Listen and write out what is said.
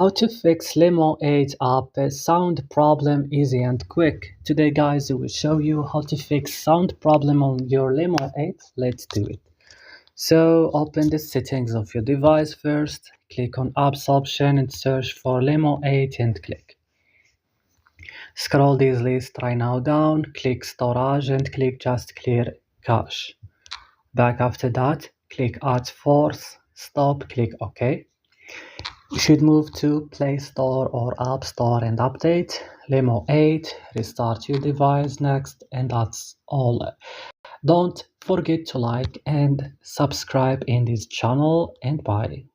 How to fix Lemon8 app sound problem easy and quick. Today guys, we will show you how to fix sound problem on your Lemon8. Let's do it. So open the settings of your device first, click on apps option and search for Lemon8 and click. Scroll this list right now down, click storage and click just clear cache. Back after that, click add force, stop, click OK. You should move to Play Store or App Store and update Lemon8, restart your device next, and that's all. Don't forget to like and subscribe in this channel, and bye.